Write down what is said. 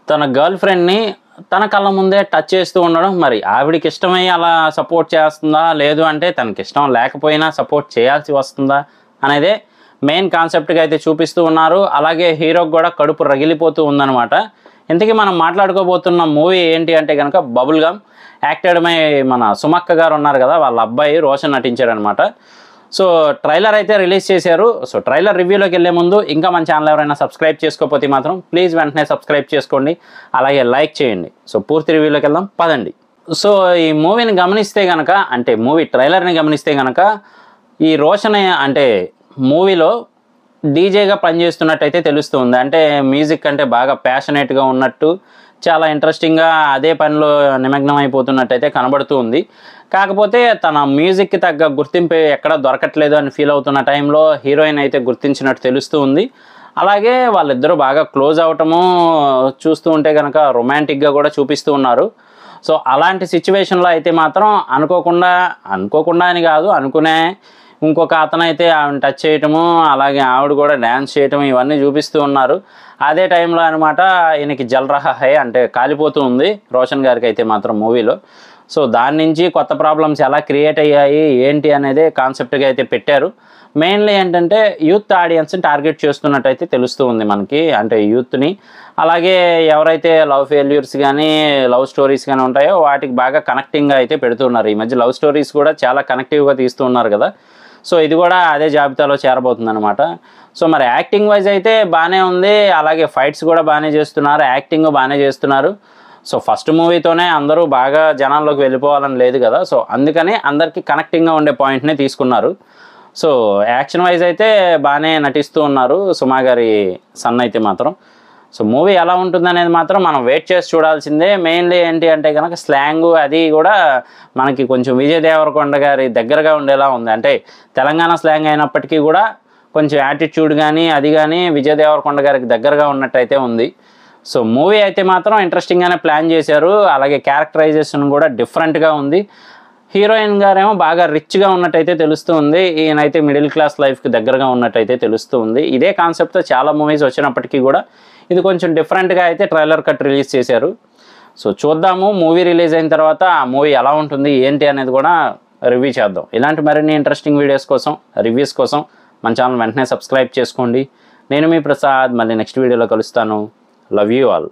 తన గర్ల్ ఫ్రెండ్ని తన కళ్ళ ముందే టచ్ చేస్తూ ఉండడం, మరి ఆవిడికి ఇష్టమై అలా సపోర్ట్ చేస్తుందా, లేదు అంటే తనకి ఇష్టం లేకపోయినా సపోర్ట్ చేయాల్సి వస్తుందా అనేదే మెయిన్ కాన్సెప్ట్గా అయితే చూపిస్తూ ఉన్నారు. అలాగే హీరోకి కూడా కడుపు రగిలిపోతూ ఉందన్నమాట. ఇంతకీ మనం మాట్లాడుకోబోతున్న మూవీ ఏంటి అంటే కనుక బబుల్ గమ్. యాక్టెడ్ బై మన సుమక్క గారు ఉన్నారు కదా, వాళ్ళ అబ్బాయి రోషన్ నటించాడనమాట. సో ట్రైలర్ అయితే రిలీజ్ చేశారు. సో ట్రైలర్ రివ్యూలోకి వెళ్ళే ముందు ఇంకా మన ఛానల్ ఎవరైనా సబ్స్క్రైబ్ చేసుకోకపోతే మాత్రం ప్లీజ్ వెంటనే సబ్స్క్రైబ్ చేసుకోండి, అలాగే లైక్ చేయండి. సో పూర్తి రివ్యూలోకి వెళ్దాం పదండి. సో ఈ మూవీని గమనిస్తే కనుక, అంటే మూవీ ట్రైలర్ని గమనిస్తే కనుక, ఈ రోషన్ అంటే మూవీలో డీజేగా పనిచేస్తున్నట్టయితే తెలుస్తుంది. అంటే మ్యూజిక్ అంటే బాగా ప్యాషనేట్గా ఉన్నట్టు, చాలా ఇంట్రెస్టింగ్గా అదే పనిలో నిమగ్నం అయిపోతున్నట్టయితే కనబడుతూ ఉంది. కాకపోతే తన మ్యూజిక్కి తగ్గ గుర్తింపు ఎక్కడ దొరకట్లేదు అని ఫీల్ అవుతున్న టైంలో హీరోయిన్ అయితే గుర్తించినట్టు తెలుస్తూ ఉంది. అలాగే వాళ్ళిద్దరూ బాగా క్లోజ్ అవటము చూస్తూ ఉంటే కనుక రొమాంటిక్గా కూడా చూపిస్తూ ఉన్నారు. సో అలాంటి సిచ్యువేషన్లో అయితే మాత్రం అనుకోకుండా అని కాదు, అనుకునే ఇంకొక అతనైతే ఆవిడని టచ్ చేయటము, అలాగే ఆవిడ కూడా డ్యాన్స్ చేయటం, ఇవన్నీ చూపిస్తూ ఉన్నారు. అదే టైంలో అనమాట ఈయనకి జల్రహా హై అంటే కాలిపోతూ ఉంది రోషన్ గారికి అయితే మాత్రం మూవీలో. సో దాని నుంచి కొత్త ప్రాబ్లమ్స్ ఎలా క్రియేట్ అయ్యాయి ఏంటి అనేది కాన్సెప్ట్గా అయితే పెట్టారు. మెయిన్లీ ఏంటంటే యూత్ ఆడియన్స్ని టార్గెట్ చేస్తున్నట్టయితే తెలుస్తూ ఉంది మనకి, అంటే యూత్ని. అలాగే ఎవరైతే లవ్ ఫెయిల్యూర్స్ కానీ లవ్ స్టోరీస్ కానీ ఉంటాయో వాటికి బాగా కనెక్టింగ్గా అయితే పెడుతున్నారు. ఈ మధ్య లవ్ స్టోరీస్ కూడా చాలా కనెక్టివ్గా తీస్తూ ఉన్నారు కదా. సో ఇది కూడా అదే జాబితాలో చేరబోతుంది అనమాట. సో మరి యాక్టింగ్ వైజ్ అయితే బాగానే ఉంది, అలాగే ఫైట్స్ కూడా బాగానే చేస్తున్నారు, యాక్టింగ్ బాగానే చేస్తున్నారు. సో ఫస్ట్ మూవీతోనే అందరూ బాగా జనాల్లోకి వెళ్ళిపోవాలని లేదు కదా, సో అందుకని అందరికీ కనెక్టింగ్గా ఉండే పాయింట్నే తీసుకున్నారు. సో యాక్షన్ వైజ్ అయితే బాగానే నటిస్తూ ఉన్నారు సుమా గారి సన్ అయితే మాత్రం. సో మూవీ ఎలా ఉంటుందనేది మాత్రం మనం వెయిట్ చేసి చూడాల్సిందే. మెయిన్లీ ఏంటి అంటే కనుక స్లాంగు అది కూడా మనకి కొంచెం విజయ్ దేవరకొండ గారి దగ్గరగా ఉండేలా ఉంది. అంటే తెలంగాణ స్లాంగ్ అయినప్పటికీ కూడా కొంచెం యాటిట్యూడ్ కానీ అది కానీ విజయ్ దేవరకొండ గారికి దగ్గరగా ఉన్నట్టయితే ఉంది. సో మూవీ అయితే మాత్రం ఇంట్రెస్టింగ్గానే ప్లాన్ చేశారు. అలాగే క్యారెక్టరైజేషన్ కూడా డిఫరెంట్గా ఉంది. హీరోయిన్ గారేమో బాగా రిచ్గా ఉన్నట్టయితే తెలుస్తూ ఉంది, ఈయనైతే మిడిల్ క్లాస్ లైఫ్కి దగ్గరగా ఉన్నట్టయితే తెలుస్తూ ఉంది. ఇదే కాన్సెప్ట్తో చాలా మూవీస్ వచ్చినప్పటికీ కూడా ఇది కొంచెం డిఫరెంట్గా అయితే ట్రైలర్ కట్ రిలీజ్ చేశారు. సో చూద్దాము మూవీ రిలీజ్ అయిన తర్వాత ఆ మూవీ ఎలా ఉంటుంది ఏంటి అనేది కూడా రివ్యూ చేద్దాం. ఇలాంటి మరిన్ని ఇంట్రెస్టింగ్ వీడియోస్ కోసం, రివ్యూస్ కోసం మన ఛానల్ వెంటనే సబ్స్క్రైబ్ చేసుకోండి. నేను మీ ప్రసాద్, మళ్ళీ నెక్స్ట్ వీడియోలో కలుస్తాను. Love you all.